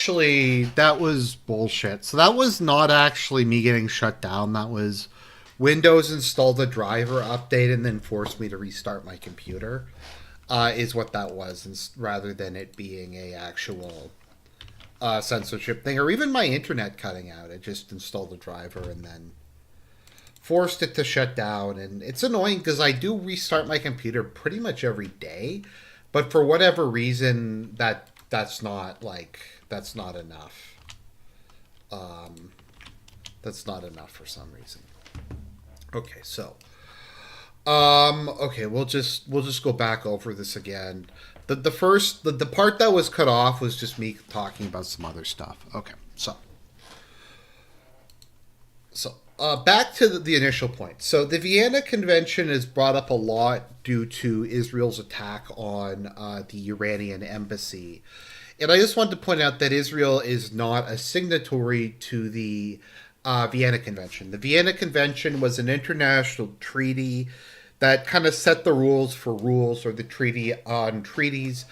Actually, that was bullshit. So that was not actually me getting shut down. That was Windows installed a driver update and then forced me to restart my computer. Is what that was, rather than it being a actual censorship thing, or even my internet cutting out. It just installed a driver and then forced it to shut down. And it's annoying because I do restart my computer pretty much every day, but for whatever reason, that's not enough. Um, that's not enough for some reason. Okay, so okay, we'll just go back over this again. The part that was cut off was just me talking about some other stuff. Okay, back to the initial point. So the Vienna Convention is brought up a lot due to Israel's attack on the Iranian embassy. And I just wanted to point out that Israel is not a signatory to the Vienna Convention. The Vienna Convention was an international treaty that kind of set the rules for rules, or the Treaty on Treaties.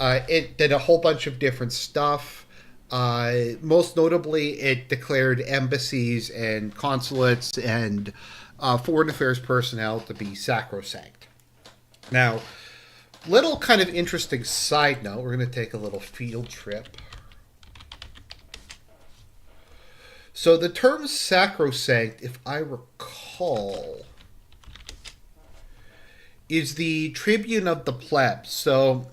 It did a whole bunch of different stuff. Most notably, it declared embassies and consulates and foreign affairs personnel to be sacrosanct. Now, little kind of interesting side note, we're going to take a little field trip. So the term sacrosanct, if I recall, is the tribune of the plebs. So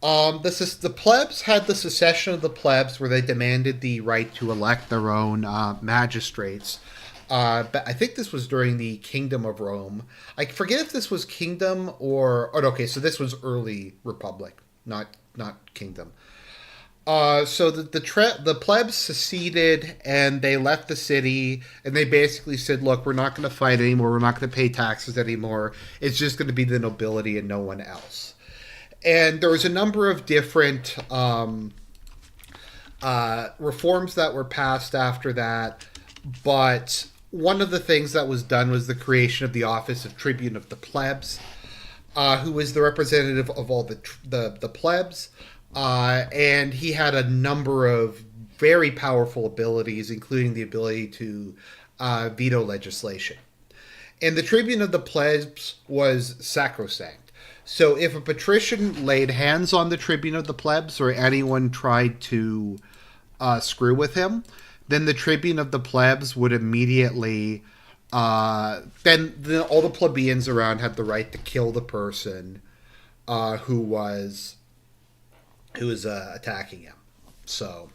the plebs had the secession of the plebs, where they demanded the right to elect their own magistrates. But I think this was during the Kingdom of Rome. I forget if this was Kingdom or okay, so this was early Republic, not Kingdom. So the plebs seceded and they left the city, and they basically said, "Look, we're not going to fight anymore. We're not going to pay taxes anymore. It's just going to be the nobility and no one else." And there was a number of different reforms that were passed after that, but one of the things that was done was the creation of the office of Tribune of the Plebs, who was the representative of all the plebs. And he had a number of very powerful abilities, including the ability to veto legislation. And the Tribune of the Plebs was sacrosanct. So if a patrician laid hands on the Tribune of the Plebs, or anyone tried to screw with him, then the Tribune of the Plebs would immediately then all the plebeians around had the right to kill the person who was attacking him. So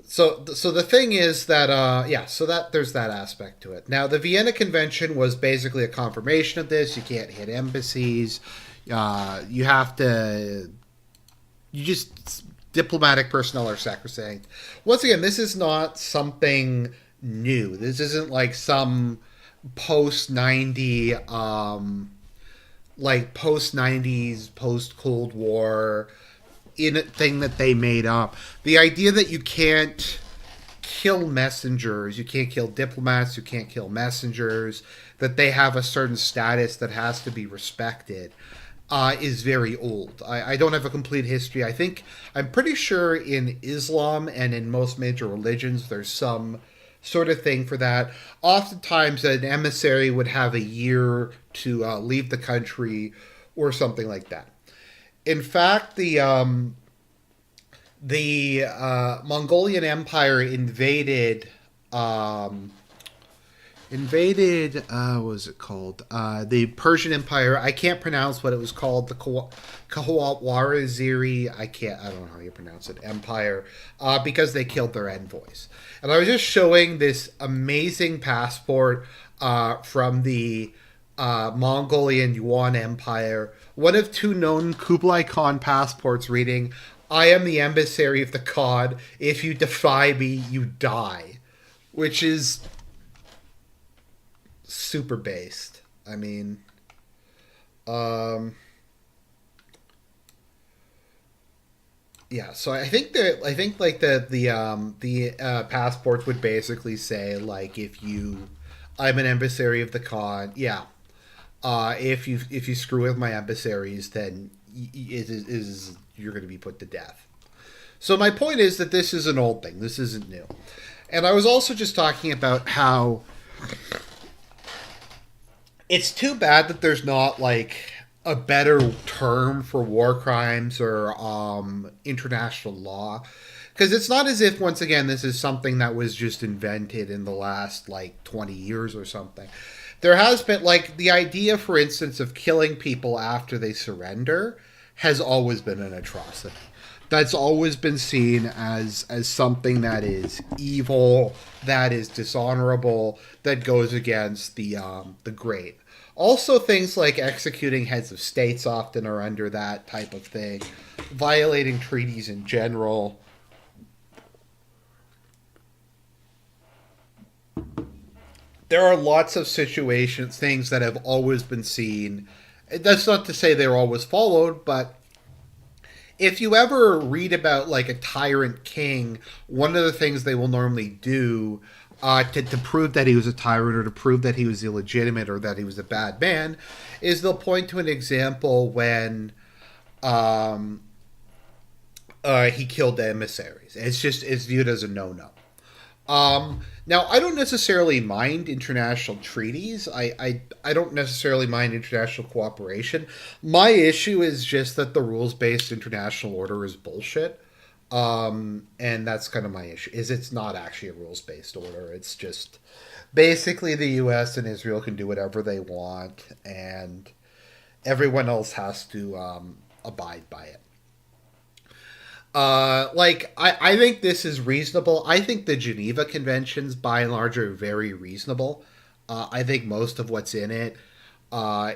the thing is that so that there's that aspect to it. Now the Vienna Convention was basically a confirmation of this. You can't hit embassies. You have to. You just diplomatic personnel are sacrosanct. Once again, this is not something new. This isn't like some post 90 like post 90s, post Cold War in thing that they made up. The idea that you can't kill messengers, you can't kill diplomats, you can't kill messengers, that they have a certain status that has to be respected, is very old. I don't have a complete history. I'm pretty sure in Islam and in most major religions there's some sort of thing for that. Oftentimes, an emissary would have a year to leave the country or something like that. In fact, the Mongolian Empire invaded what was it called, the Persian Empire. I can't pronounce what it was called. The Kawaraziri, I don't know how you pronounce it, empire, because they killed their envoys. And I was just showing this amazing passport from the Mongolian Yuan Empire, one of two known Kublai Khan passports, reading, "I am the emissary of the Khan. If you defy me, you die," which is super based. I mean, yeah. So I think like the passports would basically say, like, if you, I'm an emissary of the Khan. Yeah. If you screw with my emissaries, then is you're going to be put to death. So my point is that this is an old thing. This isn't new. And I was also just talking about how it's too bad that there's not like a better term for war crimes or international law. Because it's not as if, once again, this is something that was just invented in the last like 20 years or something. There has been, like, the idea, for instance, of killing people after they surrender has always been an atrocity. That's always been seen as something that is evil, that is dishonorable, that goes against the great. Also, things like executing heads of states often are under that type of thing. Violating treaties in general. There are lots of situations, things that have always been seen. That's not to say they're always followed, but if you ever read about like a tyrant king, one of the things they will normally do to prove that he was a tyrant or to prove that he was illegitimate or that he was a bad man is they'll point to an example when he killed the emissaries. It's viewed as a no-no. Now, I don't necessarily mind international treaties. I don't necessarily mind international cooperation. My issue is just that the rules-based international order is bullshit. And that's kind of my issue, is it's not actually a rules-based order. It's just basically the U.S. and Israel can do whatever they want, and everyone else has to abide by it. I think this is reasonable. I think the Geneva Conventions, by and large, are very reasonable. I think most of what's in it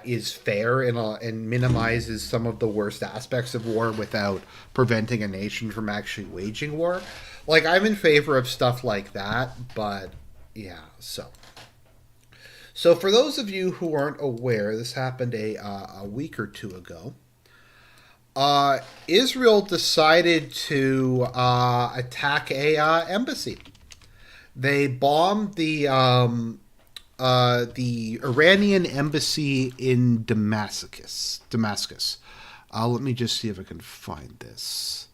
is fair and minimizes some of the worst aspects of war without preventing a nation from actually waging war. Like, I'm in favor of stuff like that, but yeah, so for those of you who aren't aware, this happened a week or two ago. Israel decided to attack a embassy. They bombed the Iranian embassy in Damascus. Let me just see if I can find this.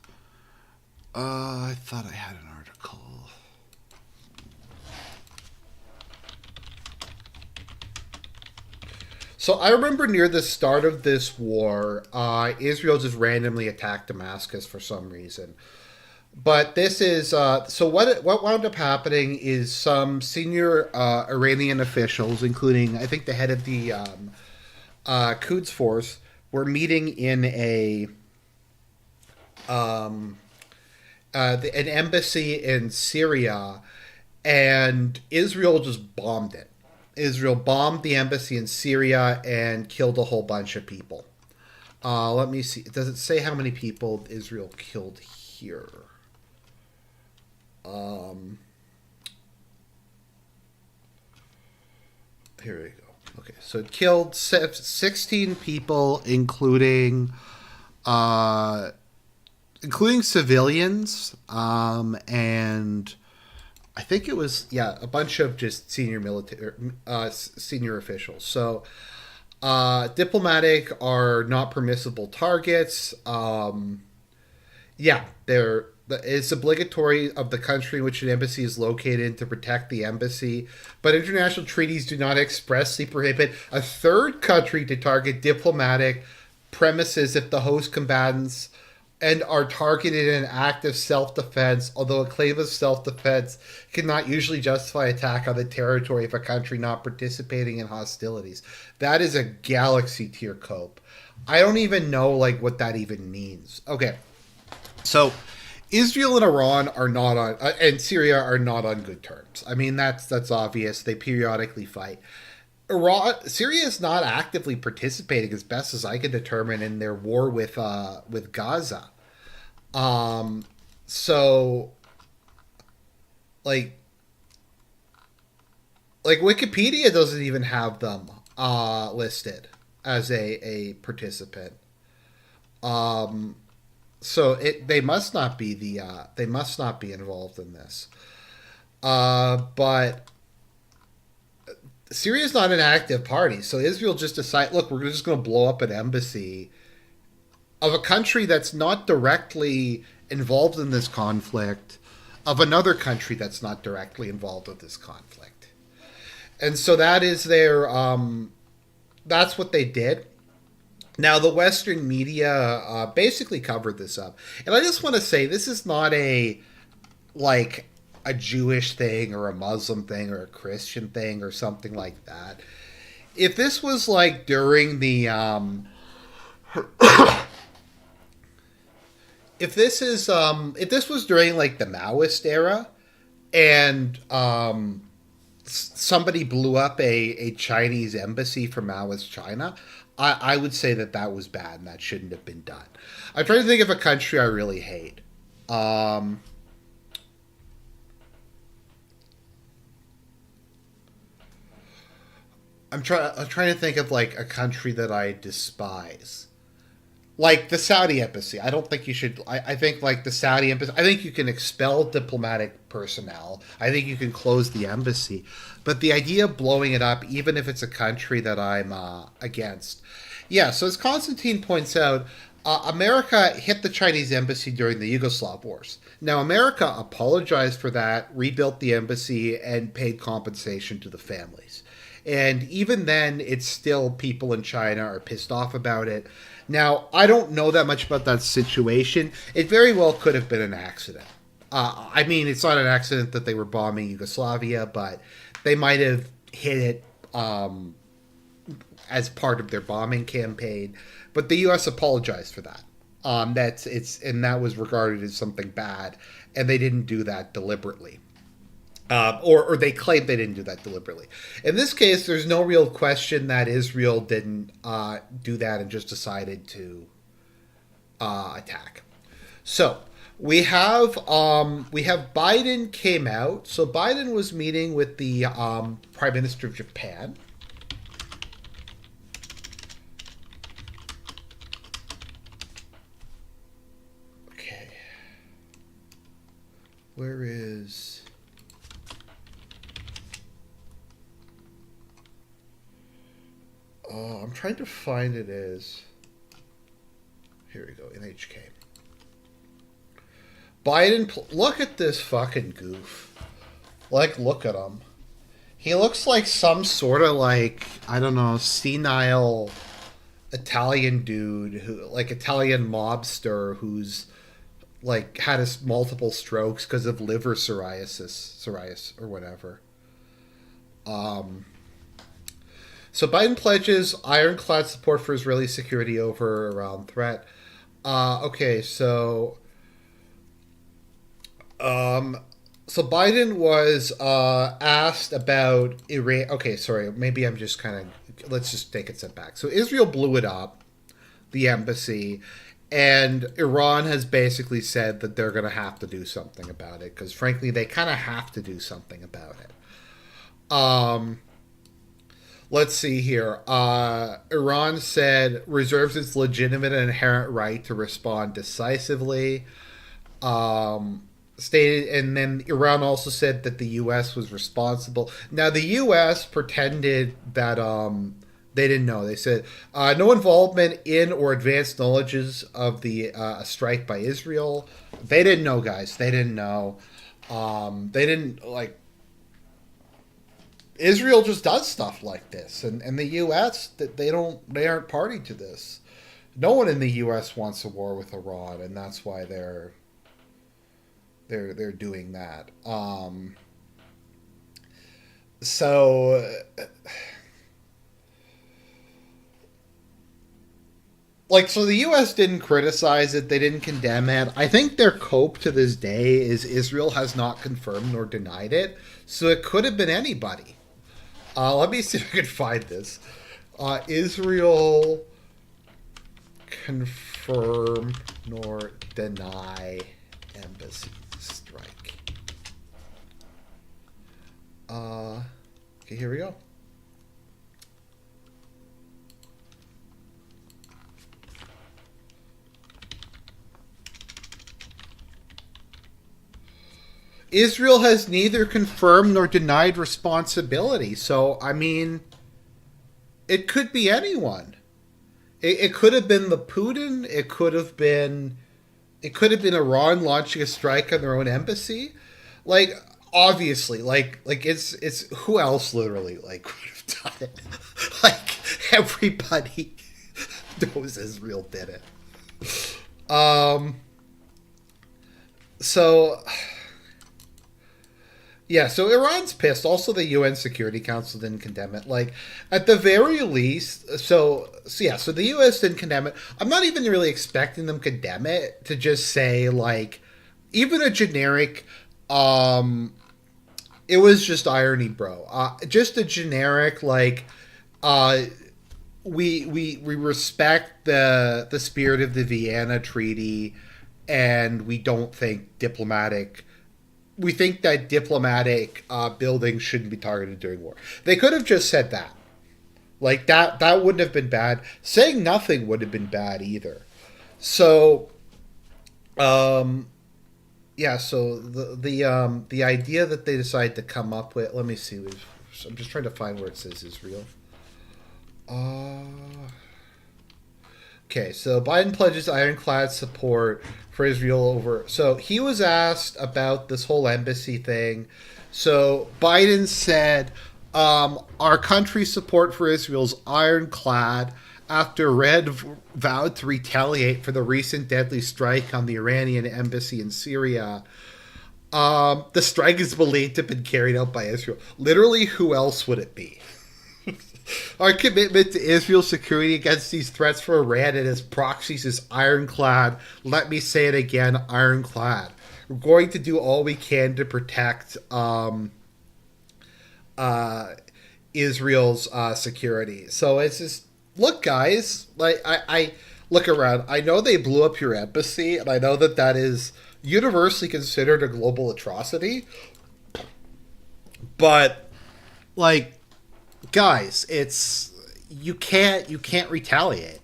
I thought I had an article. So I remember near the start of this war, Israel just randomly attacked Damascus for some reason. But this is so what wound up happening is some senior Iranian officials, including I think the head of the Quds force, were meeting in an embassy in Syria, and Israel just bombed it. Israel bombed the embassy in Syria and killed a whole bunch of people. Let me see. Does it say how many people Israel killed here? Here we go. Okay, so it killed 16 people, including civilians, and I think it was a bunch of just senior officials. So diplomatic are not permissible targets. It's obligatory of the country in which an embassy is located to protect the embassy, but international treaties do not expressly prohibit a third country to target diplomatic premises if the host combatants and are targeted in an act of self-defense, although a claim of self-defense cannot usually justify attack on the territory of a country not participating in hostilities. That is a galaxy tier cope. I don't even know what that even means. Okay, so Israel and Iran are not on, and Syria are not on good terms. I mean, that's obvious. They periodically fight. Syria is not actively participating, as best as I can determine, in their war with Gaza. So Wikipedia doesn't even have them listed as a participant. So they must not be involved in this. But Syria is not an active party, so Israel just decided, look, we're just going to blow up an embassy of a country that's not directly involved in this conflict of another country that's not directly involved with this conflict. And so that is their that's what they did. Now the Western media basically covered this up, and I just want to say this is not a like a Jewish thing or a Muslim thing or a Christian thing or something like that. If this was like during the if this was during like the Maoist era and somebody blew up a Chinese embassy for Maoist China, I would say that that was bad and that shouldn't have been done. I'm trying to think of a country I really hate. I'm trying to think of like a country that I despise. Like the Saudi embassy. I don't think you should. I think like the Saudi embassy. I think you can expel diplomatic personnel. I think you can close the embassy. But the idea of blowing it up, even if it's a country that I'm against. Yeah, so as Constantine points out, America hit the Chinese embassy during the Yugoslav wars. Now, America apologized for that, rebuilt the embassy, and paid compensation to the families. And even then, it's still people in China are pissed off about it. Now, I don't know that much about that situation. It very well could have been an accident. I mean, it's not an accident that they were bombing Yugoslavia, but they might have hit it as part of their bombing campaign. But the U.S. apologized for that. And that was regarded as something bad, and they didn't do that deliberately. Or they claim they didn't do that deliberately. In this case, there's no real question that Israel didn't do that and just decided to attack. So we have Biden came out. So Biden was meeting with the Prime Minister of Japan. Okay, where is? I'm trying to find it as. Here we go, NHK. Biden, look at this fucking goof. Like, look at him. He looks like some sort of like, I don't know, senile Italian dude, Italian mobster who's like had his multiple strokes because of liver psoriasis or whatever. So Biden pledges ironclad support for Israeli security over Iran threat. Okay, so Biden was asked about Iran. Okay, sorry, maybe I'm just kind of, let's just take a step back. So Israel blew it up, the embassy, and Iran has basically said that they're going to have to do something about it because, frankly, they kind of have to do something about it. Let's see here. Iran said reserves its legitimate and inherent right to respond decisively. Stated, and then Iran also said that the U.S. was responsible. Now the U.S. pretended that they didn't know. They said no involvement in or advanced knowledges of the strike by Israel. They didn't know, guys. They didn't know. They didn't like. Israel just does stuff like this, and the U.S. they aren't party to this. No one in the U.S. wants a war with Iran, and that's why they're doing that. So the U.S. didn't criticize it. They didn't condemn it. I think their cope to this day is Israel has not confirmed nor denied it. So it could have been anybody. Let me see if I can find this. Israel confirm nor deny embassy strike. Okay, here we go. Israel has neither confirmed nor denied responsibility. So, I mean, it could be anyone. it could have been the Putin. It could have been Iran launching a strike on their own embassy. Like, obviously, like it's who else literally like would have done it? Like, everybody knows Israel did it. So yeah, so Iran's pissed. Also, the UN Security Council didn't condemn it. Like, at the very least, so the US didn't condemn it. I'm not even really expecting them to condemn it, to just say, like, even a generic, it was just irony, bro. Just a generic, like, uh, we respect the spirit of the Vienna Treaty, and we think that diplomatic buildings shouldn't be targeted during war. They could have just said that. Like, that wouldn't have been bad. Saying nothing would have been bad either. So, yeah. So the idea that they decided to come up with. Let me see. I'm just trying to find where it says Israel. Okay, so Biden pledges ironclad support for Israel over. So he was asked about this whole embassy thing. So Biden said, our country's support for Israel's ironclad after Red vowed to retaliate for the recent deadly strike on the Iranian embassy in Syria. The strike is believed to have been carried out by Israel. Literally, who else would it be? Our commitment to Israel's security against these threats from Iran and its proxies is ironclad. Let me say it again, ironclad. We're going to do all we can to protect Israel's security. So it's just, look, guys, like, I look around. I know they blew up your embassy, and I know that is universally considered a global atrocity. But, like, guys, you can't retaliate.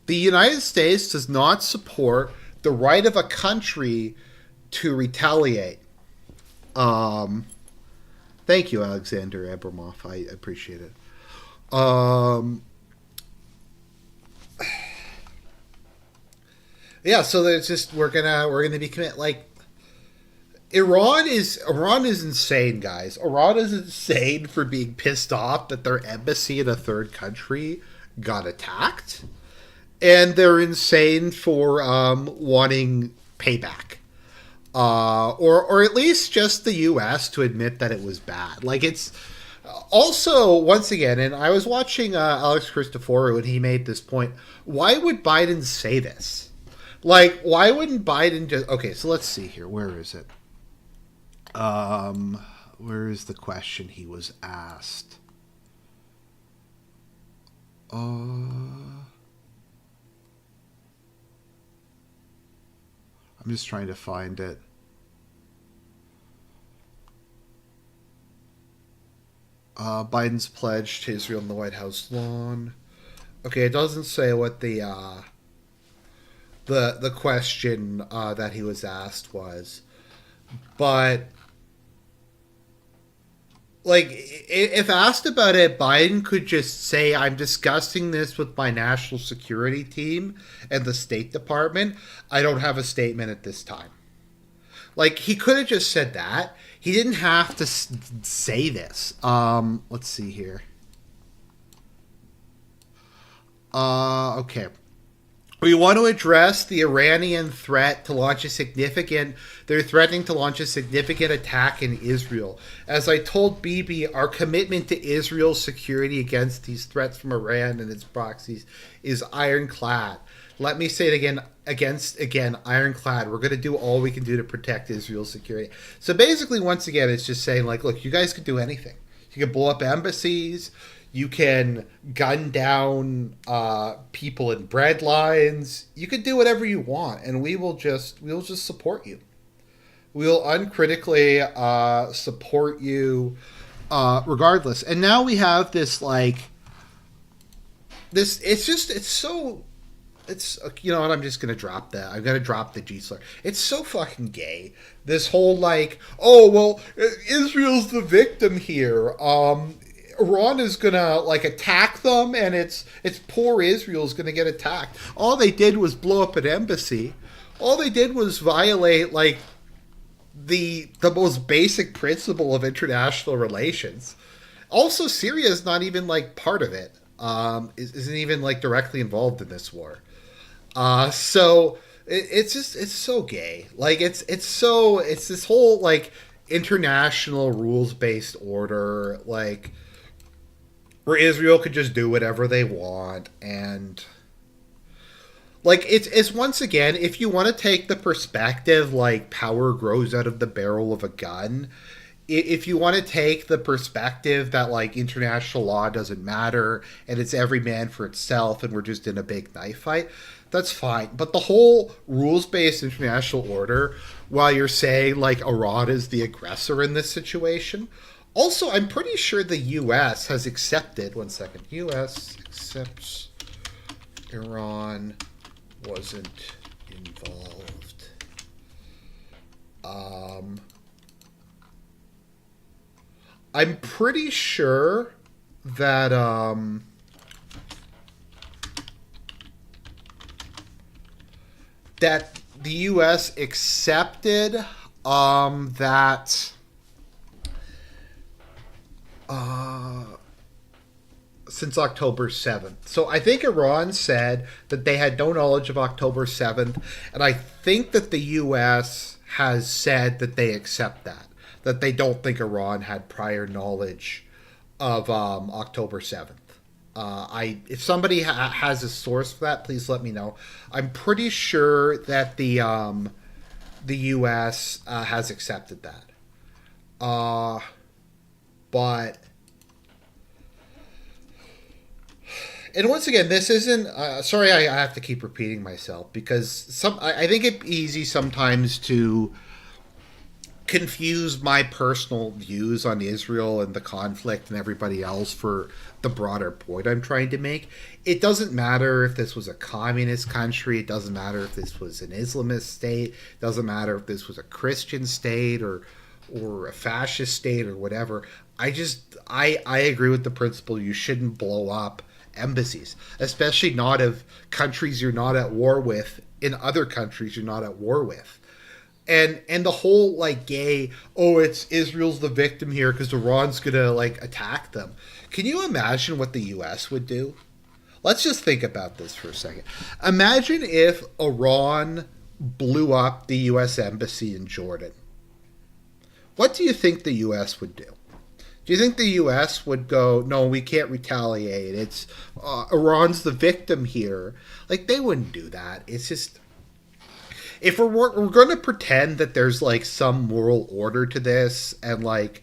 The United States does not support the right of a country to retaliate. Thank you, Alexander Abramoff. I appreciate it. Yeah, so there's just we're gonna be committed. Like, Iran is insane, guys. Iran is insane for being pissed off that their embassy in a third country got attacked, and they're insane for wanting payback, or at least just the U.S. to admit that it was bad. Like, it's also, once again, and I was watching Alex Christoforou, and he made this point. Why would Biden say this? Like, why wouldn't Biden just... Okay, so let's see here. Where is it? Where is the question he was asked? I'm just trying to find it. Biden's pledge to Israel on the White House lawn. Okay, it doesn't say what the question that he was asked was, but, like, if asked about it, Biden could just say, I'm discussing this with my national security team and the State Department. I don't have a statement at this time. Like, he could have just said that. He didn't have to say this. Let's see here. Okay. We want to address the Iranian threat to launch a significant... They're threatening to launch a significant attack in Israel. As I told Bibi, our commitment to Israel's security against these threats from Iran and its proxies is ironclad. Let me say it again, ironclad. We're going to do all we can do to protect Israel's security. So basically, once again, it's just saying, like, look, you guys could do anything. You can blow up embassies. You can gun down people in bread lines. You can do whatever you want, and we'll just support you. We'll uncritically support you regardless. And now we have this, like, this. It's you know what? I'm just gonna drop that. I'm gonna drop the G slur. It's so fucking gay. This whole, like, oh well, Israel's the victim here. Iran is gonna like attack them, and it's poor Israel is gonna get attacked. All they did was blow up an embassy. All they did was violate like the most basic principle of international relations. Also, Syria is not even like part of it. Isn't even like directly involved in this war. So it's just it's so gay. Like it's this whole like international rules based order like where Israel could just do whatever they want and like it's once again if you want to take the perspective like power grows out of the barrel of a gun, if you want to take the perspective that like international law doesn't matter and it's every man for itself and we're just in a big knife fight, that's fine. But the whole rules-based international order, while you're saying like Iran is the aggressor in this situation, also I'm pretty sure the U.S. has accepted. One second, U.S. accepts Iran wasn't involved. I'm pretty sure that that the U.S. accepted that since October 7th. So I think Iran said that they had no knowledge of October 7th, and I think that the U.S. has said that they accept that they don't think Iran had prior knowledge of October 7th. If somebody has a source for that, please let me know. I'm pretty sure that the U.S. Has accepted that. But and once again, this isn't. Sorry, I have to keep repeating myself because I think it's easy sometimes to confuse my personal views on Israel and the conflict and everybody else for the broader point I'm trying to make. It doesn't matter if this was a communist country. It doesn't matter if this was an Islamist state. It doesn't matter if this was a Christian state or a fascist state or whatever. I agree with the principle you shouldn't blow up embassies, especially not of countries you're not at war with in other countries you're not at war with. And the whole like gay, oh, it's Israel's the victim here because Iran's gonna like attack them. Can you imagine what the U.S. would do? Let's just think about this for a second. Imagine if Iran blew up the U.S. embassy in Jordan. What do you think the U.S. would do? Do you think the U.S. would go, no, we can't retaliate. It's Iran's the victim here. Like, they wouldn't do that. It's just, if we're going to pretend that there's like some moral order to this and like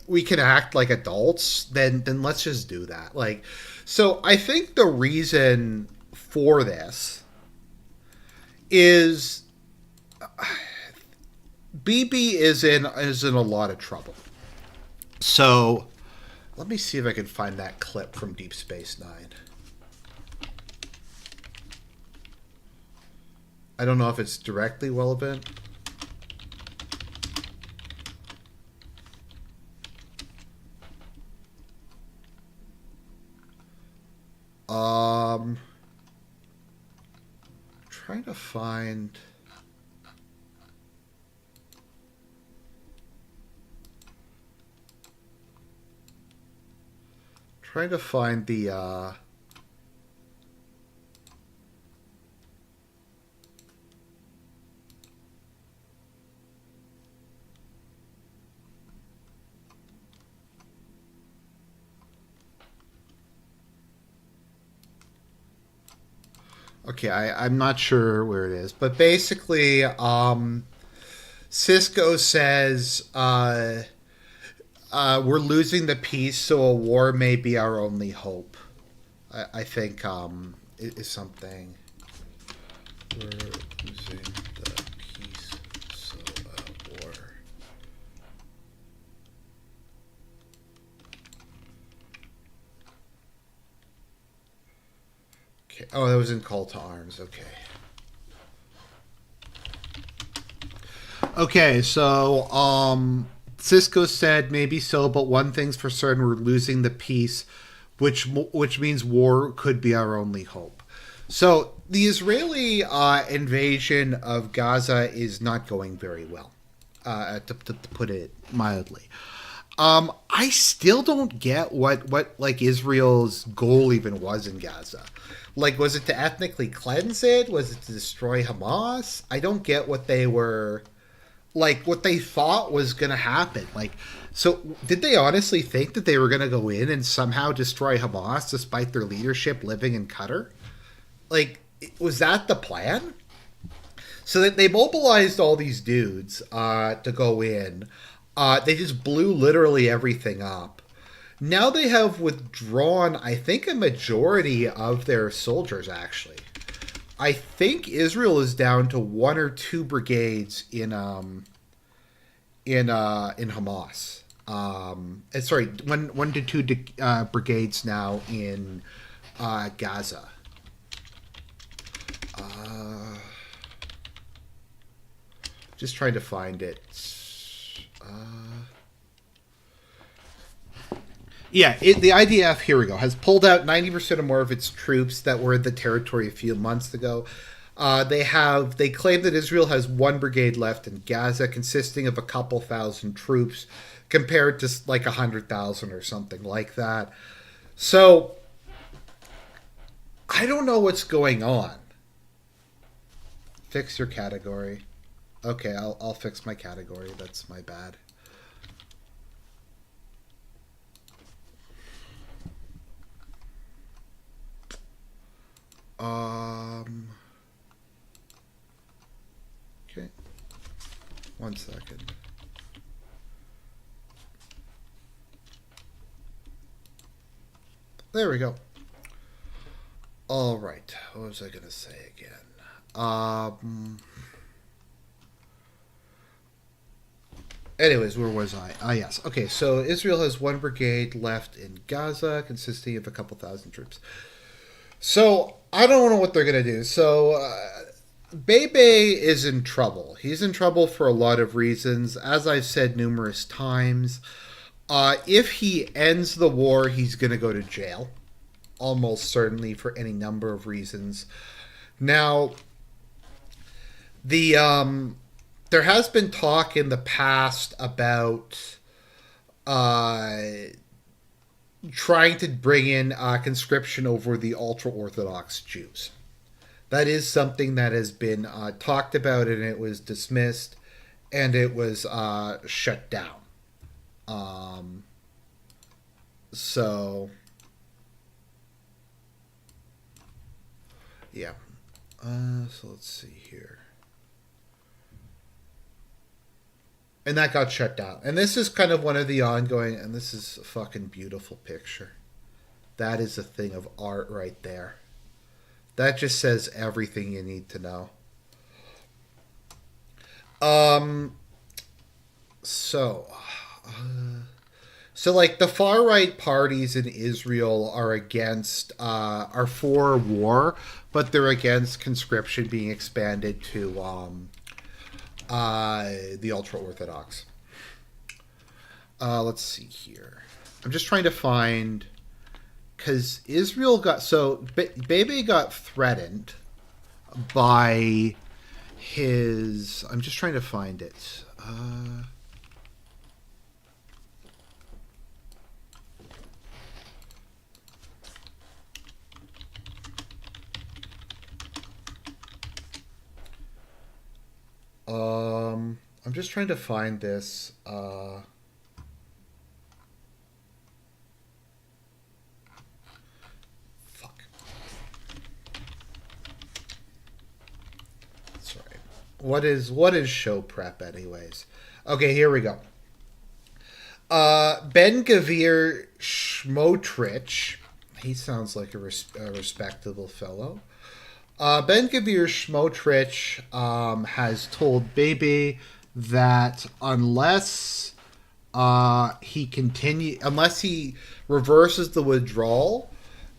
we can act like adults, then let's just do that. Like, so I think the reason for this is Bibi is in a lot of trouble. So let me see if I can find that clip from Deep Space Nine. I don't know if it's directly relevant. Trying to find. Trying to find the okay, I'm not sure where it is, but basically, Cisco says we're losing the peace, so a war may be our only hope. I think is something. We're losing the peace, so a war. Okay. Oh, that was in Call to Arms. Okay. Okay, so Cisco said maybe so, but one thing's for certain: we're losing the peace, which means war could be our only hope. So the Israeli invasion of Gaza is not going very well, to put it mildly. I still don't get what like Israel's goal even was in Gaza. Like, was it to ethnically cleanse it? Was it to destroy Hamas? I don't get what they were like. What they thought was going to happen. Like, so did they honestly think that they were going to go in and somehow destroy Hamas despite their leadership living in Qatar? Like, was that the plan? So that they mobilized all these dudes to go in. They just blew literally everything up. Now they have withdrawn, I think, a majority of their soldiers, actually. I think Israel is down to 1 or 2 brigades in Hamas. Sorry, 1 to 2 brigades now in Gaza. Just trying to find it. The IDF, here we go, has pulled out 90% or more of its troops that were in the territory a few months ago. They claim that Israel has 1 brigade left in Gaza, consisting of a couple thousand troops, compared to like 100,000 or something like that. So I don't know what's going on. Fix your category. Okay, I'll fix my category. That's my bad. Okay. 1 second. There we go. All right. What was I going to say again? Anyways, where was I? Yes. Okay, so Israel has 1 brigade left in Gaza, consisting of a couple thousand troops. So I don't know what they're going to do. So Bebe is in trouble. He's in trouble for a lot of reasons. As I've said numerous times, if he ends the war, he's going to go to jail. Almost certainly, for any number of reasons. Now, there has been talk in the past about trying to bring in conscription over the ultra-Orthodox Jews. That is something that has been talked about, and it was dismissed, and it was shut down. So, yeah. So let's see here. And that got shut down. And this is kind of one of the ongoing, and this is a fucking beautiful picture. That is a thing of art right there. That just says everything you need to know. So like the far right parties in Israel are for war, but they're against conscription being expanded to the ultra-Orthodox. Let's see here. I'm just trying to find, because Israel got, so Bebe got threatened by his, I'm just trying to find it. I'm just trying to find this. Fuck. Sorry. What is show prep, anyways? Okay, here we go. Ben-Gvir Smotrich. He sounds like a respectable fellow. Ben-Gvir Smotrich has told Bebe that unless he reverses the withdrawal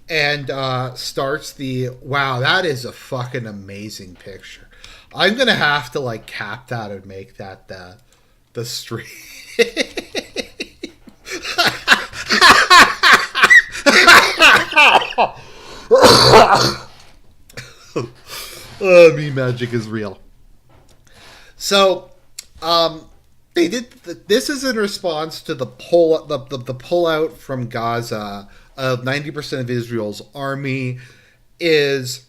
and starts the, wow, that is a fucking amazing picture. I'm gonna have to like cap that and make that the stream. Meme magic is real. So, they did. This is in response to the pullout from Gaza of 90% of Israel's army. Is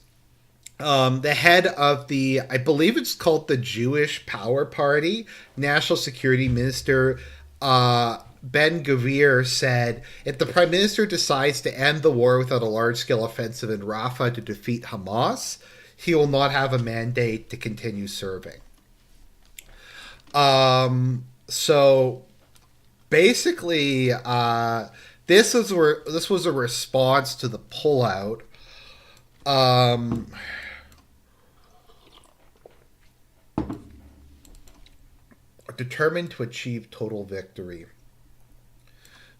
the head of the, I believe it's called the Jewish Power Party, National Security Minister Ben Gvir said, if the Prime Minister decides to end the war without a large-scale offensive in Rafah to defeat Hamas, he will not have a mandate to continue serving. So basically, this was a response to the pullout. Determined to achieve total victory.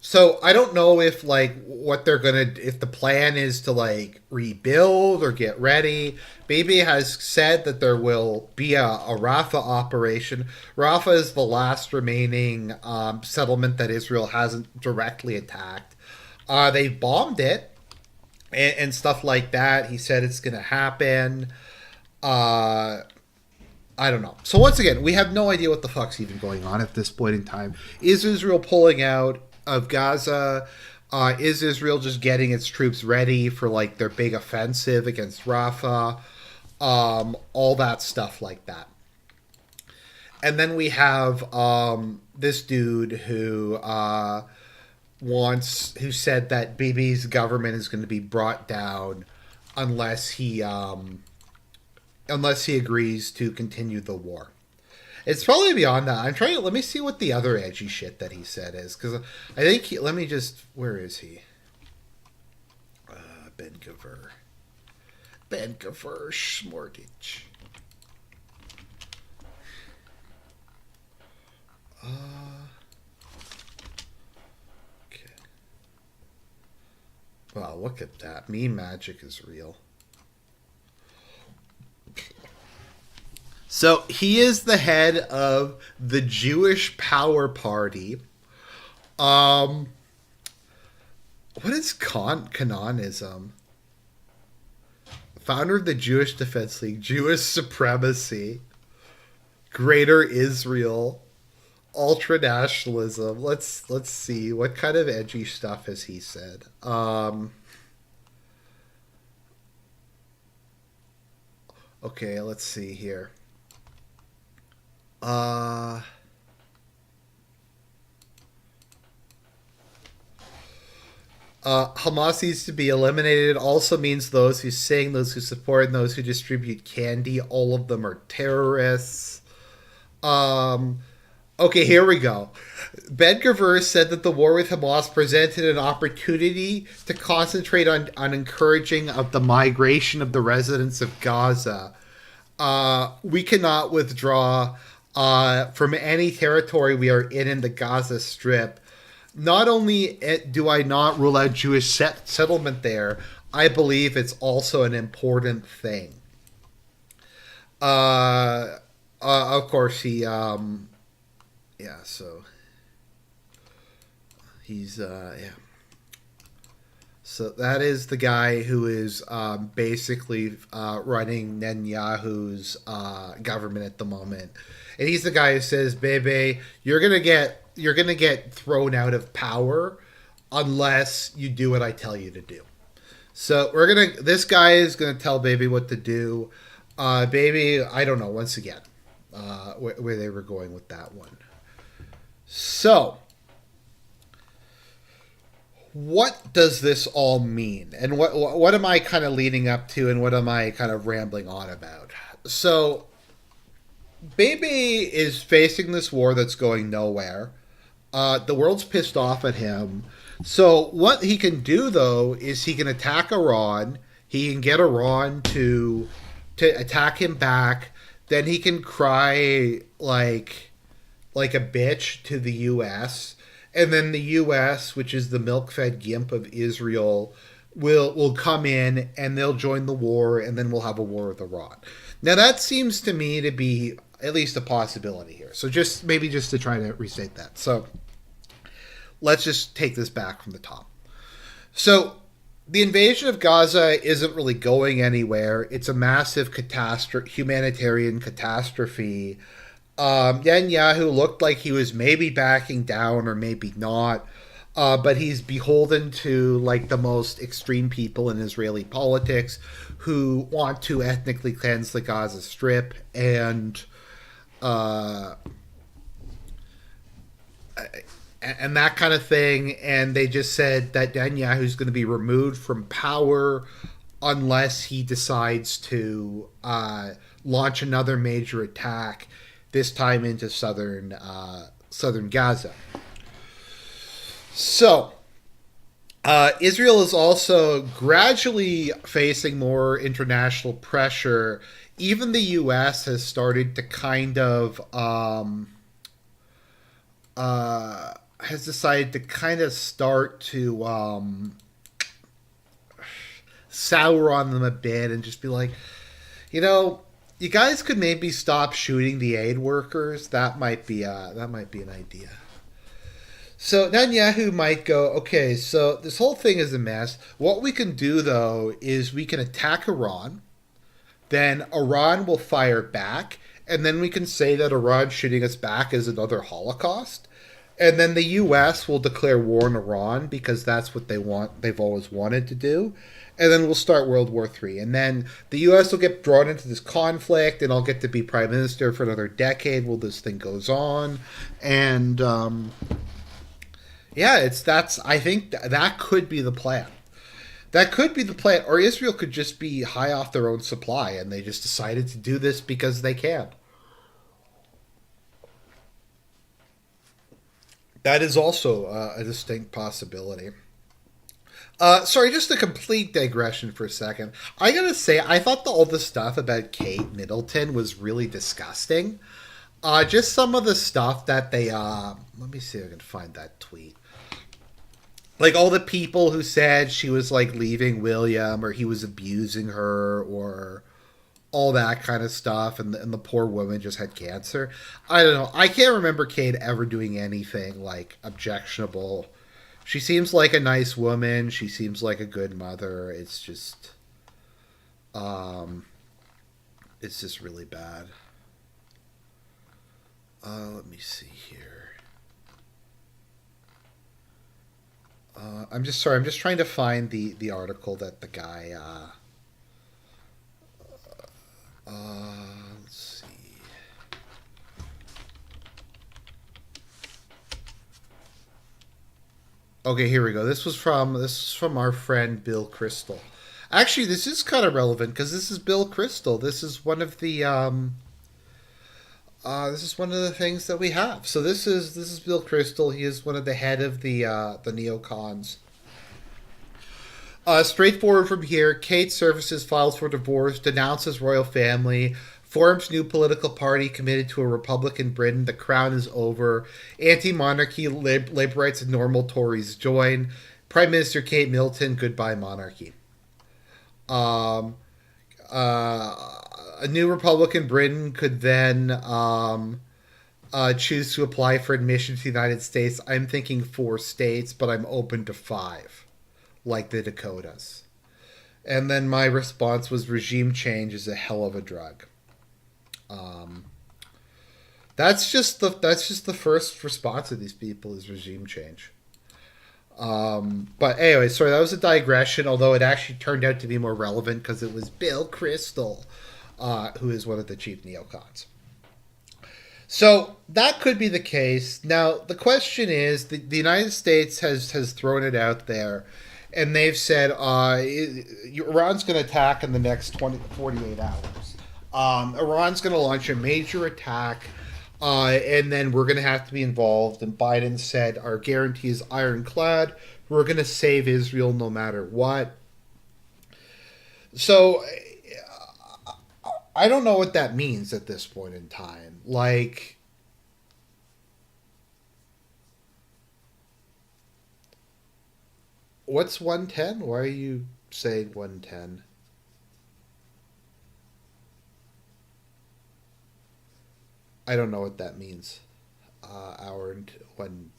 So I don't know if what they're gonna, if the plan is to rebuild or get ready. Bibi has said that there will be a Rafah operation. Rafah is the last remaining settlement that Israel hasn't directly attacked. They bombed it and stuff like that. He said it's gonna happen. I don't know. So once again, we have no idea what the fuck's even going on at this point in time. Is Israel pulling out of Gaza? Is Israel just getting its troops ready for their big offensive against Rafah? All that stuff like that. And then we have this dude who said that Bibi's government is going to be brought down unless he agrees to continue the war. It's probably beyond that. Let me see what the other edgy shit that he said is, because I think where is he? Ben Gvir Schmortich. Okay. Wow, look at that. Meme magic is real. So he is the head of the Jewish Power Party. What is Canonism? Founder of the Jewish Defense League, Jewish Supremacy, Greater Israel, Ultranationalism. Let's see, what kind of edgy stuff has he said? Okay, let's see here. Hamas needs to be eliminated also means those who sing, those who support, and those who distribute candy, all of them are terrorists. Okay, here we go. Ben Gvir said that the war with Hamas presented an opportunity to concentrate on encouraging of the migration of the residents of Gaza. We cannot withdraw from any territory we are in the Gaza Strip. Not only do I not rule out Jewish settlement there, I believe it's also an important thing. Of course, he, so he's, So that is the guy who is basically running Netanyahu's government at the moment. And he's the guy who says, "Baby, you're gonna get thrown out of power unless you do what I tell you to do." So this guy is gonna tell Baby what to do. Baby, I don't know. Once again, where they were going with that one. So, what does this all mean, and what am I kind of leading up to, and what am I kind of rambling on about? So, Baby is facing this war that's going nowhere. The world's pissed off at him. So what he can do, though, is he can attack Iran. He can get Iran to attack him back. Then he can cry like a bitch to the U.S. And then the U.S., which is the milk-fed gimp of Israel, will come in and they'll join the war, and then we'll have a war with Iran. Now that seems to me to be at least a possibility here. So just to try to restate that. So let's just take this back from the top. So the invasion of Gaza isn't really going anywhere. It's a massive catastrophe, humanitarian catastrophe. Netanyahu looked like he was maybe backing down or maybe not, but he's beholden to like the most extreme people in Israeli politics who want to ethnically cleanse the Gaza Strip uh, and that kind of thing. And they just said that Netanyahu's going to be removed from power unless he decides to launch another major attack, this time into southern Gaza. So Israel is also gradually facing more international pressure. Even the U.S. has started to kind of has decided to kind of start to sour on them a bit and just be like, you know, you guys could maybe stop shooting the aid workers. That might be an idea. So Netanyahu might go, okay, so this whole thing is a mess. What we can do though is we can attack Iran, then Iran will fire back, and then we can say that Iran shooting us back is another Holocaust. And then the U.S. will declare war on Iran because that's what they want. They've always wanted to do. And then we'll start World War III. And then the U.S. will get drawn into this conflict, and I'll get to be prime minister for another decade while this thing goes on. And yeah, I think that could be the plan. That could be the plan. Or Israel could just be high off their own supply, and they just decided to do this because they can. That is also a distinct possibility. Sorry, just a complete digression for a second. I gotta say, I thought all the stuff about Kate Middleton was really disgusting. Just some of the stuff that they, let me see if I can find that tweet. Like all the people who said she was like leaving William or he was abusing her or all that kind of stuff, and the poor woman just had cancer. I don't know. I can't remember Kate ever doing anything like objectionable. She seems like a nice woman. She seems like a good mother. Um, it's just really bad. Let me see here. I'm just sorry. I'm just trying to find the article that the guy. Let's see. Okay, here we go. This was from our friend Bill Crystal. Actually, this is kind of relevant because this is Bill Crystal. This is one of the things that we have. So this is Bill Crystal. He is one of the head of the neocons. Straightforward from here. Kate Services files for divorce, denounces royal family, forms new political party committed to a Republican Britain. The crown is over. Anti-monarchy, labor rights, and normal Tories join. Prime Minister Kate Middleton, goodbye monarchy. Um, a new Republican Britain could then choose to apply for admission to the United States. I'm thinking 4 states, but I'm open to 5, like the Dakotas. And then my response was regime change is a hell of a drug. Um, that's just the first response of these people is regime change. But anyway, sorry, that was a digression, although it actually turned out to be more relevant because it was Bill Crystal, who is one of the chief neocons. So that could be the case. Now, the question is, the United States has thrown it out there, and they've said Iran's going to attack in the next 48 hours. Iran's going to launch a major attack, and then we're going to have to be involved. And Biden said, our guarantee is ironclad. We're going to save Israel no matter what. So I don't know what that means at this point in time. Like, what's 110? Why are you saying 110? I don't know what that means. Hour and one.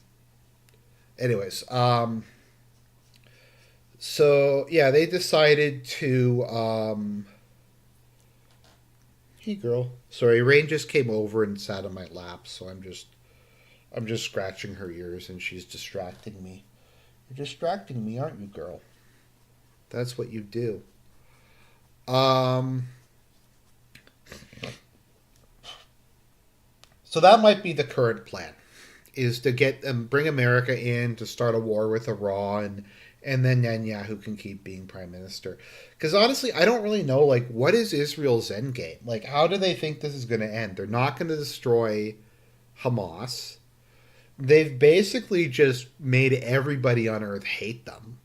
Anyways, so yeah, they decided to. Hey, girl. Sorry, Rain just came over and sat on my lap, so I'm just scratching her ears, and she's distracting me. You're distracting me, aren't you, girl? That's what you do. Um. So that might be the current plan, is to get bring America in to start a war with Iran, and then Netanyahu can keep being prime minister. Because honestly, I don't really know, like, what is Israel's end game? Like, how do they think this is going to end? They're not going to destroy Hamas. They've basically just made everybody on earth hate them.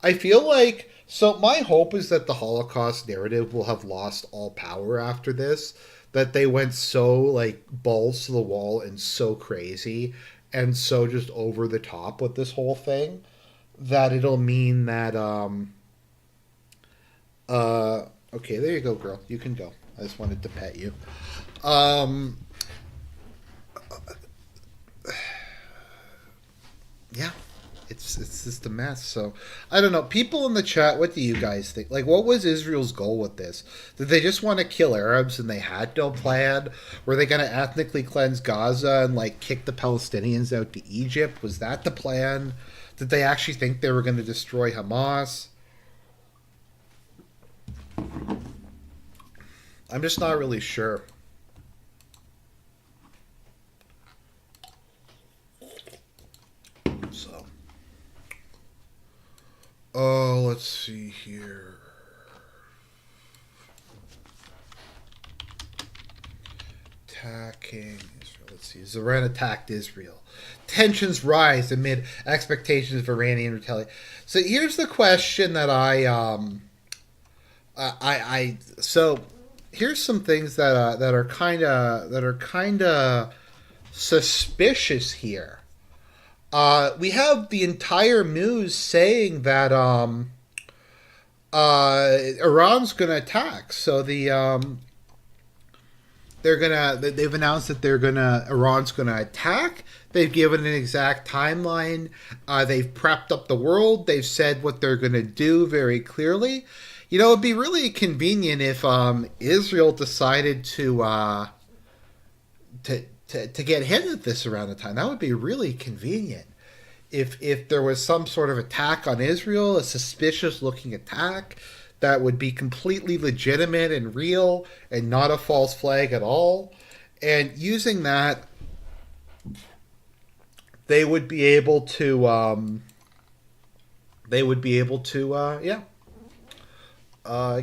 I feel like, so my hope is that the Holocaust narrative will have lost all power after this, that they went so, like, balls to the wall and so crazy and so just over the top with this whole thing, that it'll mean that okay, there you go, girl, you can go. I just wanted to pet you. um yeah, it's just a mess. So I don't know. People in the chat, what do you guys think? Like, what was Israel's goal with this? Did they just want to kill Arabs and they had no plan? Were they going to ethnically cleanse Gaza and like kick the Palestinians out to Egypt? Was that the plan? Did they actually think they were going to destroy Hamas? I'm just not really sure. So, oh, let's see here. Attacking Israel. Let's see. Iran attacked Israel. Tensions rise amid expectations of Iranian retaliation. So here's the question that so here's some things that are kind of suspicious here. We have the entire news saying that Iran's going to attack. So they've announced that Iran's gonna attack. They've given an exact timeline. They've prepped up the world. They've said what they're gonna do very clearly. You know, it'd be really convenient if Israel decided to get hit at this around the time. That would be really convenient. If there was some sort of attack on Israel, a suspicious looking attack that would be completely legitimate and real and not a false flag at all, and using that, they would be able to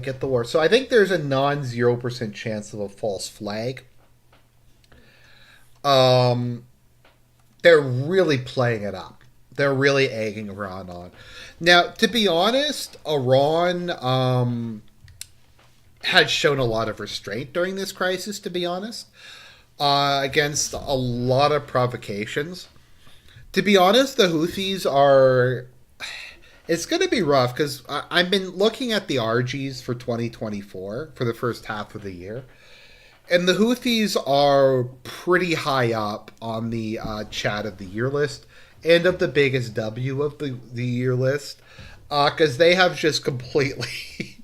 get the war. So I think there's a non-0% chance of a false flag. They're really playing it up. They're really egging Iran on. Now, to be honest, Iran had shown a lot of restraint during this crisis, to be honest, against a lot of provocations. To be honest, the Houthis are... It's going to be rough, because I've been looking at the RGs for 2024, for the first half of the year, and the Houthis are pretty high up on the Chat of the Year list, and of the biggest W of the year list, because they have just completely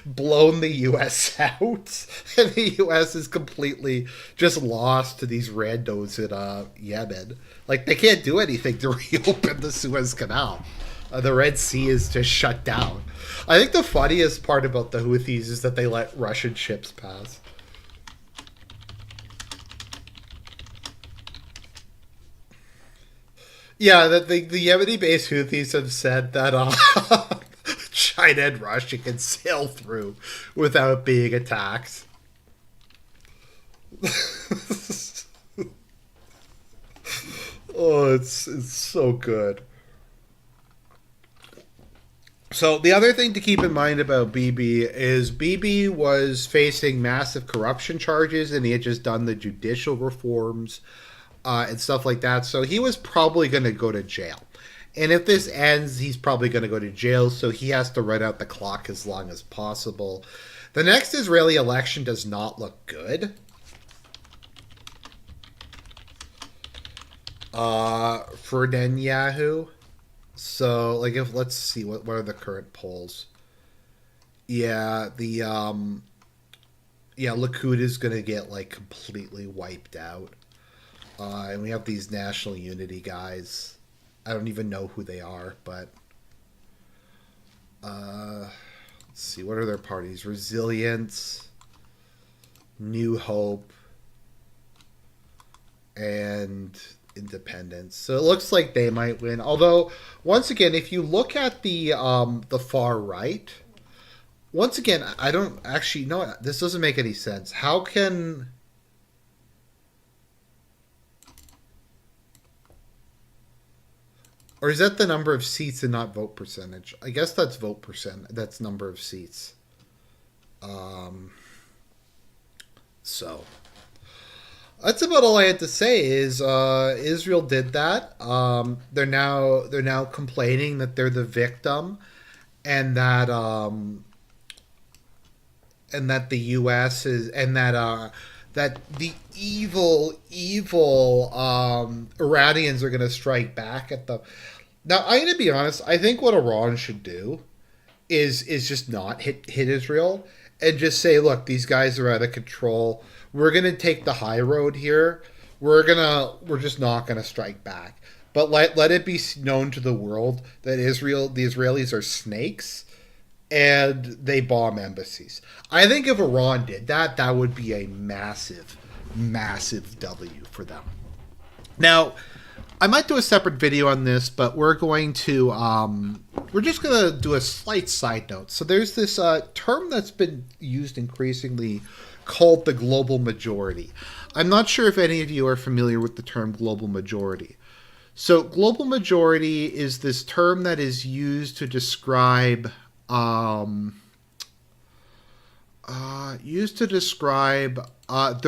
blown the U.S. out, and the U.S. is completely just lost to these randos in Yemen. Like, they can't do anything to reopen the Suez Canal. The Red Sea is just shut down. I think the funniest part about the Houthis is that they let Russian ships pass. Yeah, that the Yemeni-based Houthis have said that China and Russia can sail through without being attacked. Oh, it's so good. So the other thing to keep in mind about Bibi is Bibi was facing massive corruption charges, and he had just done the judicial reforms and stuff like that. So he was probably going to go to jail. And if this ends, he's probably going to go to jail, so he has to run out the clock as long as possible. The next Israeli election does not look good. For Netanyahu. So, like, if let's see what are the current polls. Yeah, Likud is gonna get like completely wiped out, and we have these national unity guys. I don't even know who they are, but let's see, what are their parties? Resilience, New Hope, and Independence. So it looks like they might win. Although, once again, if you look at the far right, once again, I don't actually know. This doesn't make any sense. How can or is that the number of seats and not vote percentage? I guess that's vote percent. That's number of seats. Um, so that's about all I had to say. Is Israel did that? They're now complaining that they're the victim, and that the U.S. is, and that the evil Iranians are going to strike back at them. Now, I'm going to be honest. I think what Iran should do is just not hit Israel and just say, look, these guys are out of control. We're going to take the high road here. We're just not going to strike back. But let it be known to the world that the Israelis are snakes and they bomb embassies. I think if Iran did that, that would be a massive, massive W for them. Now, I might do a separate video on this, but we're just going to do a slight side note. So there's this term that's been used increasingly called the global majority. I'm not sure if any of you are familiar with the term global majority. So global majority is this term that is used to describe the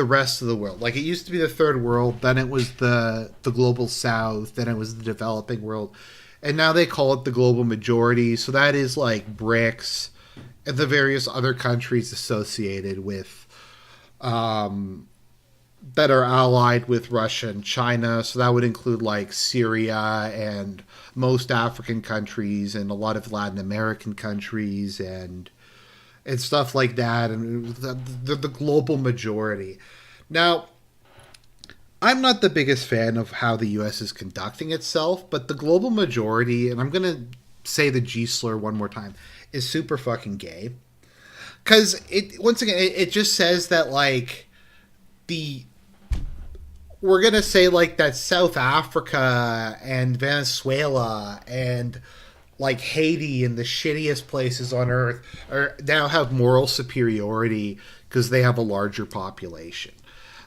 rest of the world. Like, it used to be the third world, then it was the global south, then it was the developing world, and now they call it the global majority. So that is like BRICS and the various other countries associated with that are allied with Russia and China. So that would include like Syria and most African countries and a lot of Latin American countries and stuff like that, and the global majority. Now, I'm not the biggest fan of how the U.S. is conducting itself, but the global majority, and I'm going to say the G slur one more time, is super fucking gay. Because, once again, it just says that, like, we're going to say, like, that South Africa and Venezuela and like Haiti and the shittiest places on earth now have moral superiority because they have a larger population.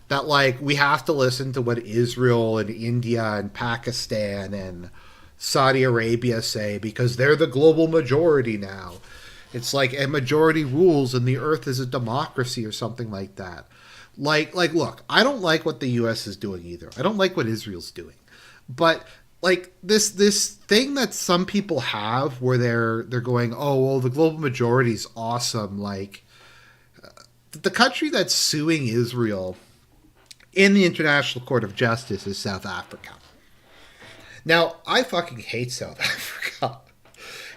That, like, we have to listen to what Israel and India and Pakistan and Saudi Arabia say because they're the global majority now. It's like a majority rules and the earth is a democracy or something like that. Like, look, I don't like what the U.S. is doing either. I don't like what Israel's doing. But like this thing that some people have where they're going, oh well, the global majority is awesome. Like, the country that's suing Israel in the International Court of Justice is South Africa. Now, I fucking hate South Africa,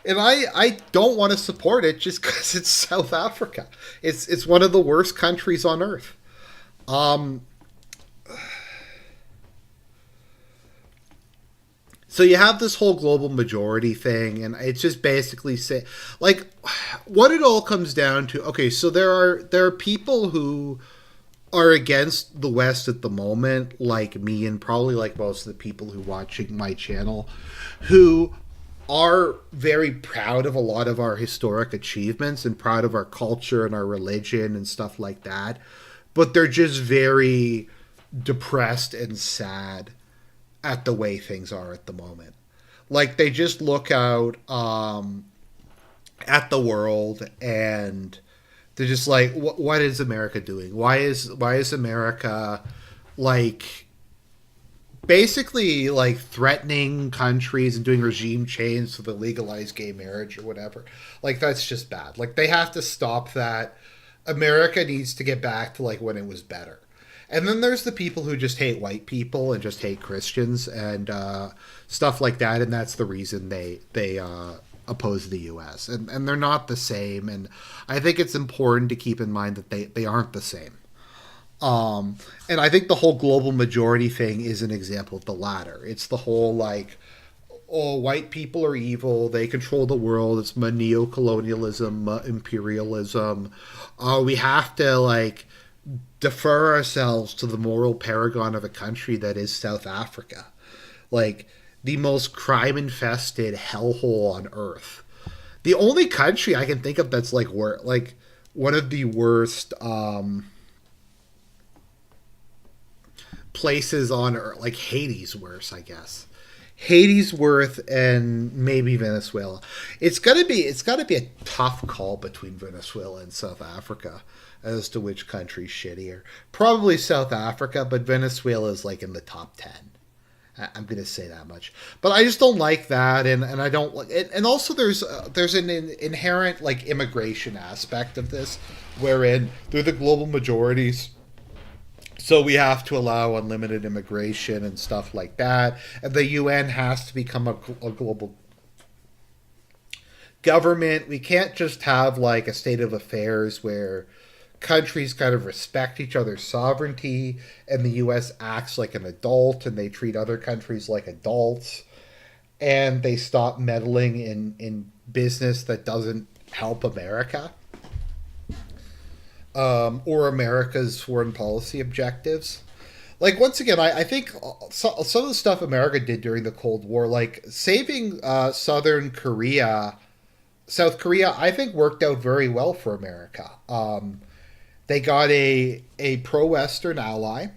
and I don't want to support it just because it's South Africa. It's one of the worst countries on earth. So you have this whole global majority thing, and it's just basically like, what it all comes down to. Okay, so there are people who are against the West at the moment, like me, and probably like most of the people who watching my channel, who are very proud of a lot of our historic achievements and proud of our culture and our religion and stuff like that, but they're just very depressed and sad at the way things are at the moment. Like, they just look out at the world and they're just like, what is America doing? Why is America, like, basically, like, threatening countries and doing regime change so they legalize gay marriage or whatever? Like, that's just bad. Like, they have to stop that. America needs to get back to, like, when it was better. And then there's the people who just hate white people and just hate Christians and stuff like that, and that's the reason they oppose the U.S. And they're not the same. And I think it's important to keep in mind that they aren't the same. And I think the whole global majority thing is an example of the latter. It's the whole like, oh, white people are evil. They control the world. It's neo-colonialism, imperialism. We have to like defer ourselves to the moral paragon of a country that is South Africa, like the most crime-infested hellhole on earth. The only country I can think of that's like one of the worst places on earth, like Haiti's worse, I guess. Haiti's worth and maybe Venezuela. It's gotta be a tough call between Venezuela and South Africa as to which country's shittier. Probably South Africa, but Venezuela is like in the top 10. I'm gonna say that much, but I just don't like that, and I don't like. And also, there's an inherent like immigration aspect of this, wherein they're the global majorities, so we have to allow unlimited immigration and stuff like that. And the UN has to become a global government. We can't just have like a state of affairs where countries kind of respect each other's sovereignty and the US acts like an adult and they treat other countries like adults and they stop meddling in business that doesn't help America or America's foreign policy objectives. Like, once again, I think some of the stuff America did during the Cold War, like saving South Korea, I think worked out very well for America. They got a pro-Western ally.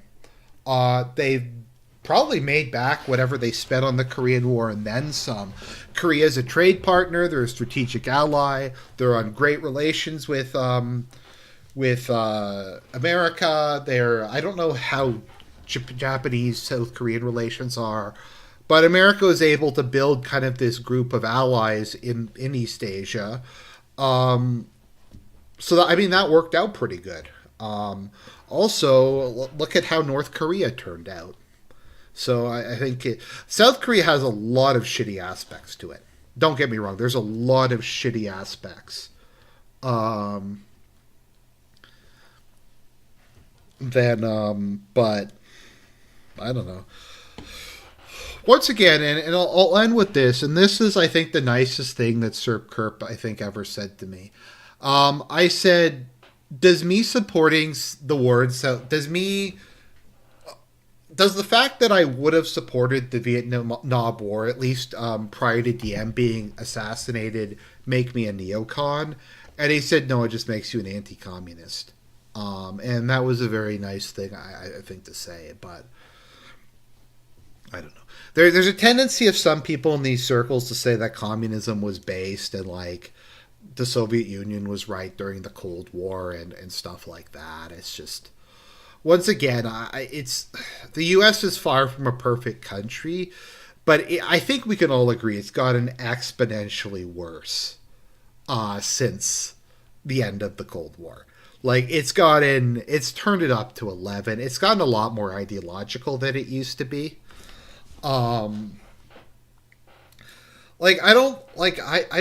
They probably made back whatever they spent on the Korean War and then some. Korea is a trade partner. They're a strategic ally. They're on great relations with America. I don't know how Japanese South Korean relations are, but America was able to build kind of this group of allies in East Asia. So that, I mean, that worked out pretty good. Also, look at how North Korea turned out. So I think South Korea has a lot of shitty aspects to it. Don't get me wrong. There's a lot of shitty aspects. But I don't know. Once again, and I'll end with this, and this is, I think, the nicest thing that Sir Kerp, I think, ever said to me. I said, does me supporting the war, so does the fact that I would have supported the Vietnam War, at least prior to Diem being assassinated, make me a neocon? And he said, no, it just makes you an anti-communist. And that was a very nice thing, I think, to say, but I don't know. There's a tendency of some people in these circles to say that communism was based and like the Soviet Union was right during the Cold War and stuff like that. It's just, once again, it's the U.S. is far from a perfect country, but I think we can all agree it's gotten exponentially worse since the end of the Cold War. Like, it's turned it up to 11. It's gotten a lot more ideological than it used to be. I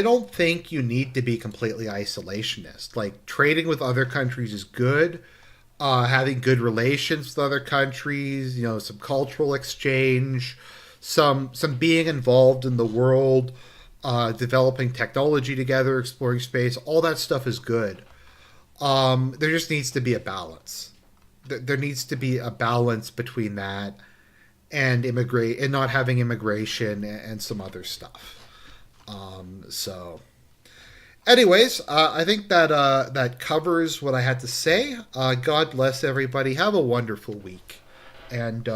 don't think you need to be completely isolationist. Like, trading with other countries is good. Having good relations with other countries, some cultural exchange, some being involved in the world, developing technology together, exploring space, all that stuff is good. There just needs to be a balance. There needs to be a balance between that and not having immigration and some other stuff. So, anyways, I think that covers what I had to say. God bless everybody. Have a wonderful week, and